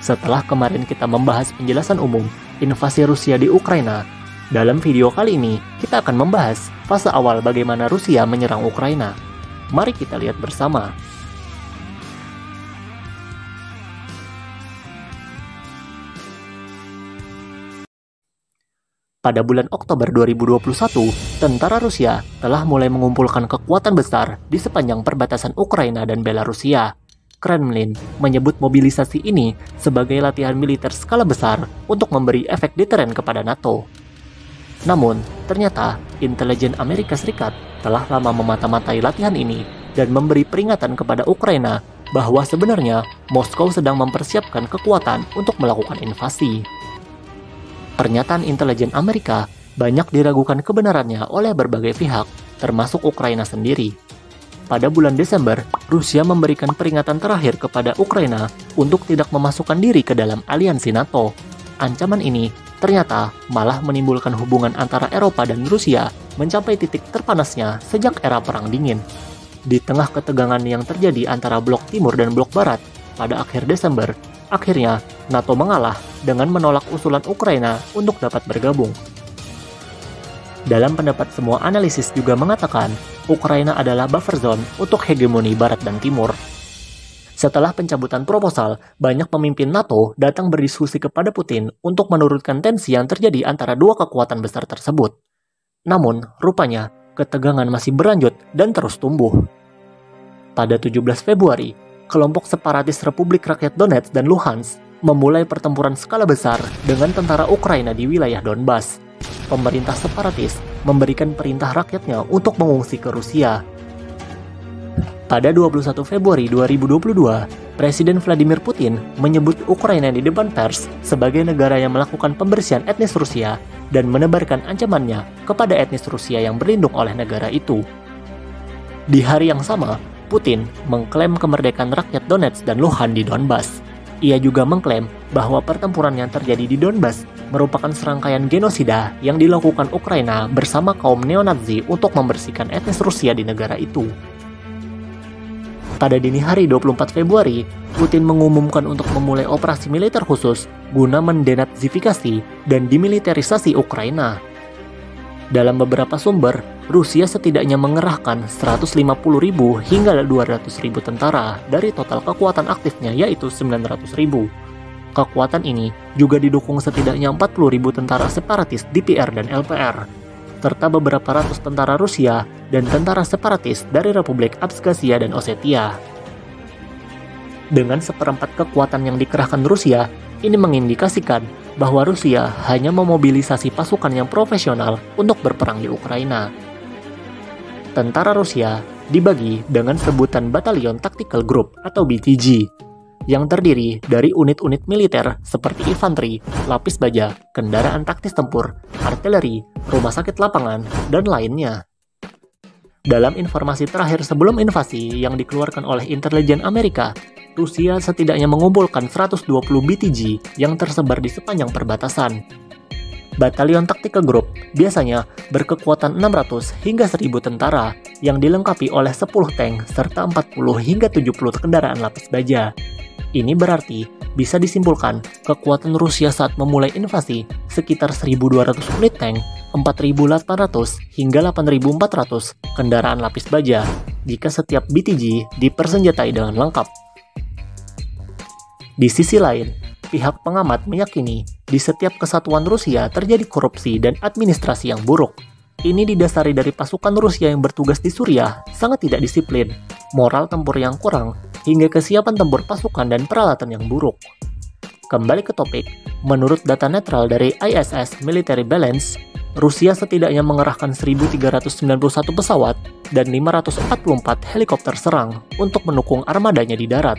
Setelah kemarin kita membahas penjelasan umum invasi Rusia di Ukraina, dalam video kali ini kita akan membahas fase awal bagaimana Rusia menyerang Ukraina. Mari kita lihat bersama. Pada bulan Oktober 2021, tentara Rusia telah mulai mengumpulkan kekuatan besar di sepanjang perbatasan Ukraina dan Belarusia. Kremlin menyebut mobilisasi ini sebagai latihan militer skala besar untuk memberi efek deteren kepada NATO. Namun, ternyata intelijen Amerika Serikat telah lama memata-matai latihan ini dan memberi peringatan kepada Ukraina bahwa sebenarnya Moskow sedang mempersiapkan kekuatan untuk melakukan invasi. Pernyataan intelijen Amerika banyak diragukan kebenarannya oleh berbagai pihak, termasuk Ukraina sendiri. Pada bulan Desember, Rusia memberikan peringatan terakhir kepada Ukraina untuk tidak memasukkan diri ke dalam aliansi NATO. Ancaman ini ternyata malah menimbulkan hubungan antara Eropa dan Rusia mencapai titik terpanasnya sejak era Perang Dingin. Di tengah ketegangan yang terjadi antara Blok Timur dan Blok Barat, pada akhir Desember, akhirnya NATO mengalah dengan menolak usulan Ukraina untuk dapat bergabung. Dalam pendapat semua analisis juga mengatakan, Ukraina adalah buffer zone untuk hegemoni Barat dan Timur. Setelah pencabutan proposal, banyak pemimpin NATO datang berdiskusi kepada Putin untuk menurunkan tensi yang terjadi antara dua kekuatan besar tersebut. Namun, rupanya, ketegangan masih berlanjut dan terus tumbuh. Pada 17 Februari, kelompok separatis Republik Rakyat Donetsk dan Luhansk memulai pertempuran skala besar dengan tentara Ukraina di wilayah Donbas. Pemerintah separatis memberikan perintah rakyatnya untuk mengungsi ke Rusia. Pada 21 Februari 2022, Presiden Vladimir Putin menyebut Ukraina di depan pers sebagai negara yang melakukan pembersihan etnis Rusia dan menebarkan ancamannya kepada etnis Rusia yang berlindung oleh negara itu. Di hari yang sama, Putin mengklaim kemerdekaan rakyat Donetsk dan Luhansk di Donbas. Ia juga mengklaim bahwa pertempuran yang terjadi di Donbas merupakan serangkaian genosida yang dilakukan Ukraina bersama kaum neo-Nazi untuk membersihkan etnis Rusia di negara itu. Pada dini hari 24 Februari, Putin mengumumkan untuk memulai operasi militer khusus guna mendenazifikasi dan dimiliterisasi Ukraina. Dalam beberapa sumber, Rusia setidaknya mengerahkan 150.000 hingga 200.000 tentara dari total kekuatan aktifnya yaitu 900.000. Kekuatan ini juga didukung setidaknya 40.000 tentara separatis DPR dan LPR, serta beberapa ratus tentara Rusia dan tentara separatis dari Republik Abkhazia dan Ossetia. Dengan seperempat kekuatan yang dikerahkan Rusia, ini mengindikasikan bahwa Rusia hanya memobilisasi pasukan yang profesional untuk berperang di Ukraina. Tentara Rusia dibagi dengan sebutan Batalion Tactical Group atau BTG, yang terdiri dari unit-unit militer seperti infanteri, lapis baja, kendaraan taktis tempur, artileri, rumah sakit lapangan, dan lainnya. Dalam informasi terakhir sebelum invasi yang dikeluarkan oleh intelijen Amerika, Rusia setidaknya mengumpulkan 120 BTG yang tersebar di sepanjang perbatasan. Batalion Tactical Group biasanya berkekuatan 600 hingga 1000 tentara yang dilengkapi oleh 10 tank serta 40 hingga 70 kendaraan lapis baja. Ini berarti bisa disimpulkan kekuatan Rusia saat memulai invasi sekitar 1.200 unit tank, 4.800 hingga 8.400 kendaraan lapis baja jika setiap BTG dipersenjatai dengan lengkap. Di sisi lain, pihak pengamat meyakini di setiap kesatuan Rusia terjadi korupsi dan administrasi yang buruk. Ini didasari dari pasukan Rusia yang bertugas di Suriah sangat tidak disiplin, moral tempur yang kurang, hingga kesiapan tempur pasukan dan peralatan yang buruk. Kembali ke topik, menurut data netral dari ISS Military Balance, Rusia setidaknya mengerahkan 1.391 pesawat dan 544 helikopter serang untuk mendukung armadanya di darat.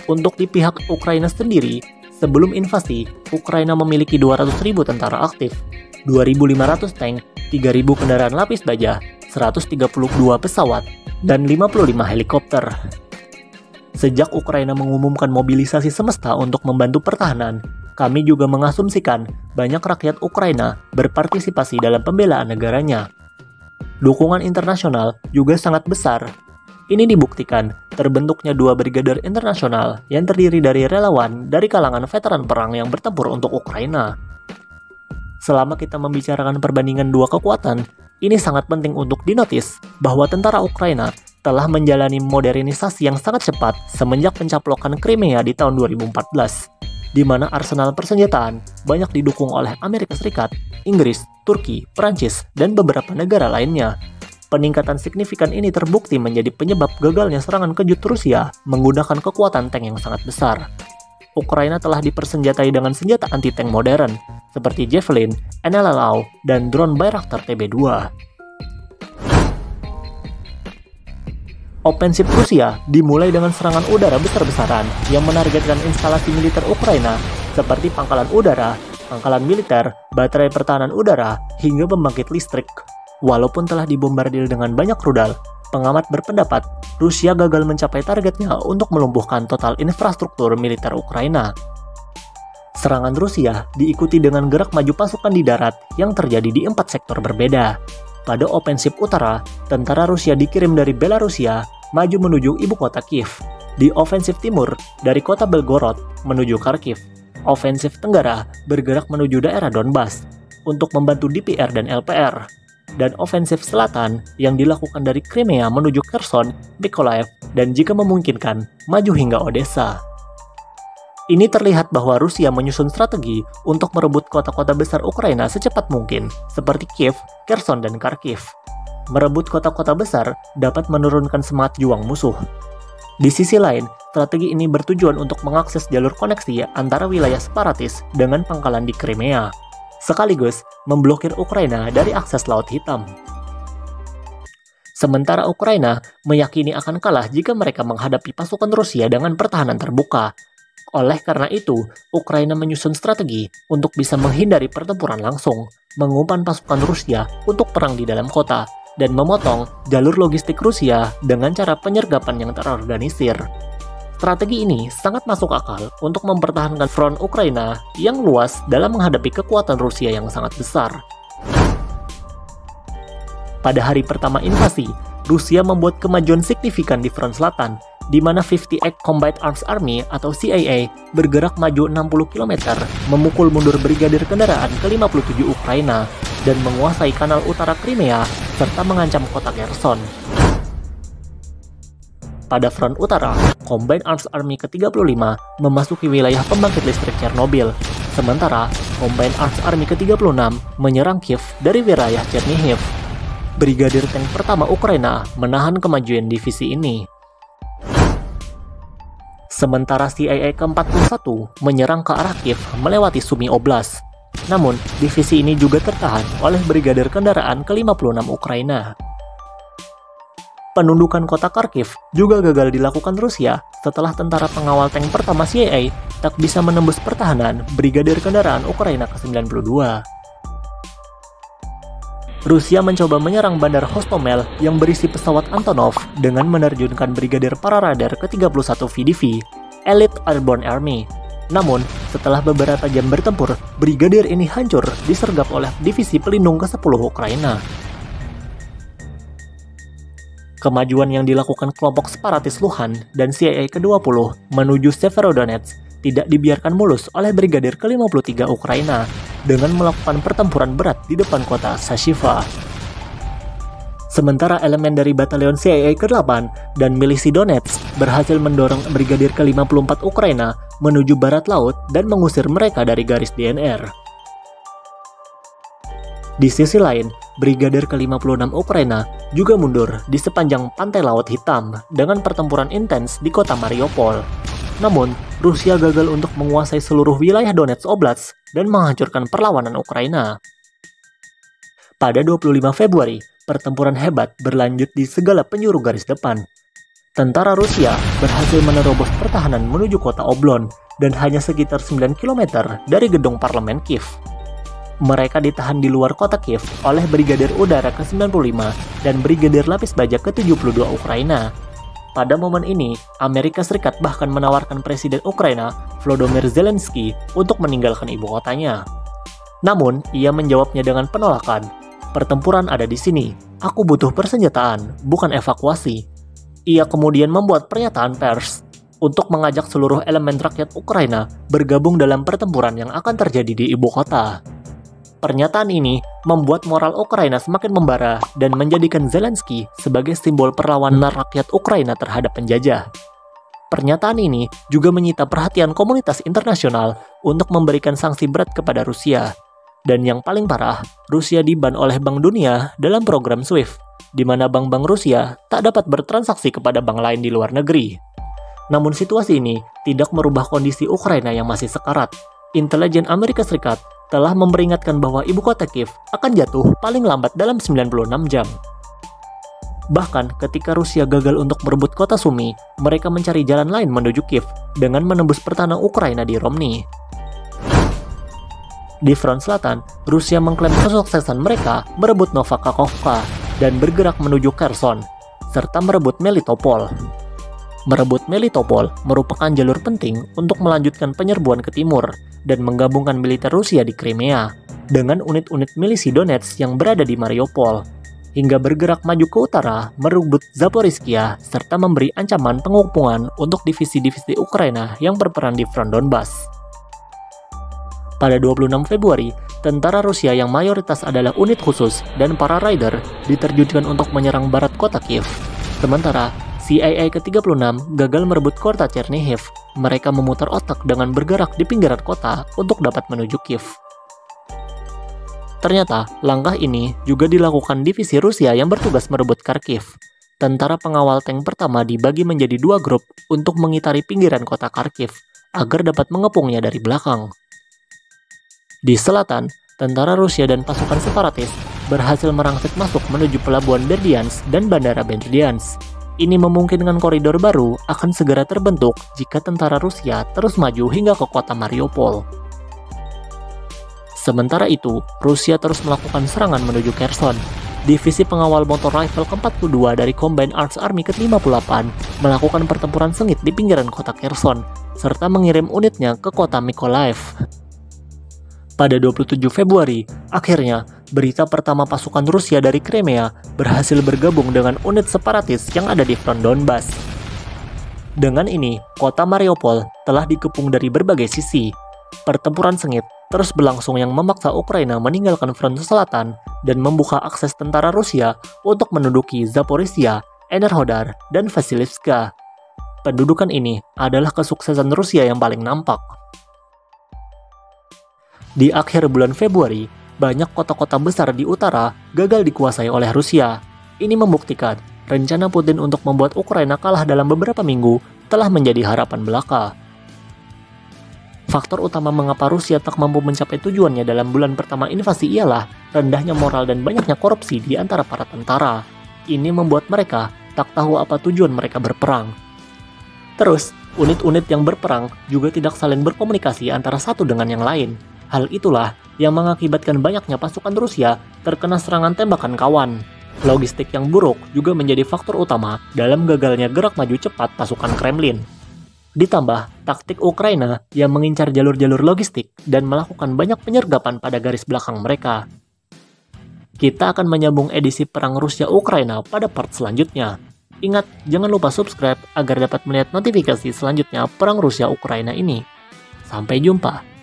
Untuk di pihak Ukraina sendiri, sebelum invasi, Ukraina memiliki 200.000 tentara aktif, 2.500 tank, 3.000 kendaraan lapis baja, 132 pesawat, dan 55 helikopter. Sejak Ukraina mengumumkan mobilisasi semesta untuk membantu pertahanan, kami juga mengasumsikan banyak rakyat Ukraina berpartisipasi dalam pembelaan negaranya. Dukungan internasional juga sangat besar. Ini dibuktikan terbentuknya dua brigadir internasional yang terdiri dari relawan dari kalangan veteran perang yang bertempur untuk Ukraina. Selama kita membicarakan perbandingan dua kekuatan, ini sangat penting untuk dinotis bahwa tentara Ukraina telah menjalani modernisasi yang sangat cepat semenjak pencaplokan Crimea di tahun 2014, di mana arsenal persenjataan banyak didukung oleh Amerika Serikat, Inggris, Turki, Perancis, dan beberapa negara lainnya. Peningkatan signifikan ini terbukti menjadi penyebab gagalnya serangan kejut Rusia menggunakan kekuatan tank yang sangat besar. Ukraina telah dipersenjatai dengan senjata anti-tank modern, seperti Javelin, NLLAW, dan drone Bayraktar TB2. Ofensif Rusia dimulai dengan serangan udara besar-besaran yang menargetkan instalasi militer Ukraina seperti pangkalan udara, pangkalan militer, baterai pertahanan udara, hingga pembangkit listrik. Walaupun telah dibombardir dengan banyak rudal, pengamat berpendapat Rusia gagal mencapai targetnya untuk melumpuhkan total infrastruktur militer Ukraina. Serangan Rusia diikuti dengan gerak maju pasukan di darat yang terjadi di 4 sektor berbeda. Pada ofensif utara, tentara Rusia dikirim dari Belarusia maju menuju ibu kota Kiev. Di ofensif timur, dari kota Belgorod menuju Kharkiv. Ofensif tenggara bergerak menuju daerah Donbas untuk membantu DPR dan LPR. Dan ofensif selatan yang dilakukan dari Crimea menuju Kherson, Mykolaiv, dan jika memungkinkan, maju hingga Odessa. Ini terlihat bahwa Rusia menyusun strategi untuk merebut kota-kota besar Ukraina secepat mungkin, seperti Kiev, Kherson, dan Kharkiv. Merebut kota-kota besar dapat menurunkan semangat juang musuh. Di sisi lain, strategi ini bertujuan untuk mengakses jalur koneksi antara wilayah separatis dengan pangkalan di Crimea, sekaligus memblokir Ukraina dari akses Laut Hitam. Sementara Ukraina meyakini akan kalah jika mereka menghadapi pasukan Rusia dengan pertahanan terbuka. Oleh karena itu, Ukraina menyusun strategi untuk bisa menghindari pertempuran langsung, mengumpan pasukan Rusia untuk perang di dalam kota, dan memotong jalur logistik Rusia dengan cara penyergapan yang terorganisir. Strategi ini sangat masuk akal untuk mempertahankan front Ukraina yang luas dalam menghadapi kekuatan Rusia yang sangat besar. Pada hari pertama invasi, Rusia membuat kemajuan signifikan di front selatan, di mana 58th Combat Arms Army atau CAA bergerak maju 60 km, memukul mundur brigadir kendaraan ke-57 Ukraina, dan menguasai kanal utara Crimea, serta mengancam kota Kherson. Pada front utara, Combined Arms Army ke-35 memasuki wilayah pembangkit listrik Chernobyl, sementara Combined Arms Army ke-36 menyerang Kiev dari wilayah Chernihiv. Brigadir tank pertama Ukraina menahan kemajuan divisi ini. Sementara CAA ke-41 menyerang ke arah Kiev melewati Sumy Oblast. Namun, divisi ini juga tertahan oleh brigadir kendaraan ke-56 Ukraina. Penundukan kota Kharkiv juga gagal dilakukan Rusia setelah tentara pengawal tank pertama CAA tak bisa menembus pertahanan brigadir kendaraan Ukraina ke-92. Rusia mencoba menyerang bandar Hostomel yang berisi pesawat Antonov dengan menerjunkan brigadir para radar ke-31 VDV, Elite Airborne Army. Namun, setelah beberapa jam bertempur, brigadir ini hancur disergap oleh divisi pelindung ke-10 Ukraina. Kemajuan yang dilakukan kelompok separatis Luhan dan CAA ke-20 menuju Severodonetsk tidak dibiarkan mulus oleh Brigadir ke-53 Ukraina dengan melakukan pertempuran berat di depan kota Sashiva. Sementara elemen dari batalion CAA ke-8 dan milisi Donetsk berhasil mendorong Brigadir ke-54 Ukraina menuju barat laut dan mengusir mereka dari garis DNR. Di sisi lain, Brigadir ke-56 Ukraina juga mundur di sepanjang pantai Laut Hitam dengan pertempuran intens di kota Mariupol. Namun, Rusia gagal untuk menguasai seluruh wilayah Donetsk Oblast dan menghancurkan perlawanan Ukraina. Pada 25 Februari, pertempuran hebat berlanjut di segala penjuru garis depan. Tentara Rusia berhasil menerobos pertahanan menuju kota Oblon dan hanya sekitar 9 km dari gedung parlemen Kiev. Mereka ditahan di luar kota Kiev oleh Brigadir Udara ke-95 dan Brigadir Lapis Baja ke-72 Ukraina. Pada momen ini, Amerika Serikat bahkan menawarkan Presiden Ukraina, Volodymyr Zelensky, untuk meninggalkan ibu kotanya. Namun, ia menjawabnya dengan penolakan. Pertempuran ada di sini. Aku butuh persenjataan, bukan evakuasi. Ia kemudian membuat pernyataan pers untuk mengajak seluruh elemen rakyat Ukraina bergabung dalam pertempuran yang akan terjadi di ibu kota. Pernyataan ini membuat moral Ukraina semakin membara dan menjadikan Zelensky sebagai simbol perlawanan rakyat Ukraina terhadap penjajah. Pernyataan ini juga menyita perhatian komunitas internasional untuk memberikan sanksi berat kepada Rusia. Dan yang paling parah, Rusia diban oleh Bank Dunia dalam program SWIFT, di mana bank-bank Rusia tak dapat bertransaksi kepada bank lain di luar negeri. Namun situasi ini tidak merubah kondisi Ukraina yang masih sekarat. Intelijen Amerika Serikat telah memperingatkan bahwa ibu kota Kiev akan jatuh paling lambat dalam 96 jam. Bahkan ketika Rusia gagal untuk merebut kota Sumy, mereka mencari jalan lain menuju Kiev dengan menembus pertahanan Ukraina di Romny. Di front selatan, Rusia mengklaim kesuksesan mereka merebut Nova Kakhovka dan bergerak menuju Kherson, serta merebut Melitopol. Merebut Melitopol merupakan jalur penting untuk melanjutkan penyerbuan ke timur dan menggabungkan militer Rusia di Crimea dengan unit-unit milisi Donetsk yang berada di Mariupol, hingga bergerak maju ke utara merebut Zaporizhia serta memberi ancaman pengepungan untuk divisi-divisi Ukraina yang berperan di front Donbas. Pada 26 Februari, tentara Rusia yang mayoritas adalah unit khusus dan para rider diterjunkan untuk menyerang barat kota Kiev. Sementara CIA ke-36 gagal merebut kota Chernihiv. Mereka memutar otak dengan bergerak di pinggiran kota untuk dapat menuju Kiev. Ternyata, langkah ini juga dilakukan divisi Rusia yang bertugas merebut Kharkiv. Tentara pengawal tank pertama dibagi menjadi dua grup untuk mengitari pinggiran kota Kharkiv agar dapat mengepungnya dari belakang. Di selatan, tentara Rusia dan pasukan separatis berhasil merangsek masuk menuju pelabuhan Berdyansk dan bandara Berdyansk. Ini memungkinkan koridor baru akan segera terbentuk jika tentara Rusia terus maju hingga ke kota Mariupol. Sementara itu, Rusia terus melakukan serangan menuju Kherson. Divisi pengawal motor rifle ke-42 dari Combined Arms Army ke-58 melakukan pertempuran sengit di pinggiran kota Kherson, serta mengirim unitnya ke kota Mykolaiv. Pada 27 Februari, akhirnya berita pertama pasukan Rusia dari Crimea berhasil bergabung dengan unit separatis yang ada di front Donbas. Dengan ini, kota Mariupol telah dikepung dari berbagai sisi. Pertempuran sengit terus berlangsung yang memaksa Ukraina meninggalkan front selatan dan membuka akses tentara Rusia untuk menduduki Zaporizhia, Enerhodar, dan Vasilivska. Pendudukan ini adalah kesuksesan Rusia yang paling nampak. Di akhir bulan Februari, banyak kota-kota besar di utara gagal dikuasai oleh Rusia. Ini membuktikan rencana Putin untuk membuat Ukraina kalah dalam beberapa minggu telah menjadi harapan belaka. Faktor utama mengapa Rusia tak mampu mencapai tujuannya dalam bulan pertama invasi ialah rendahnya moral dan banyaknya korupsi di antara para tentara. Ini membuat mereka tak tahu apa tujuan mereka berperang. Terus, unit-unit yang berperang juga tidak saling berkomunikasi antara satu dengan yang lain. Hal itulah yang mengakibatkan banyaknya pasukan Rusia terkena serangan tembakan kawan. Logistik yang buruk juga menjadi faktor utama dalam gagalnya gerak maju cepat pasukan Kremlin. Ditambah taktik Ukraina yang mengincar jalur-jalur logistik dan melakukan banyak penyergapan pada garis belakang mereka. Kita akan menyambung edisi perang Rusia-Ukraina pada part selanjutnya. Ingat, jangan lupa subscribe agar dapat melihat notifikasi selanjutnya perang Rusia-Ukraina ini. Sampai jumpa.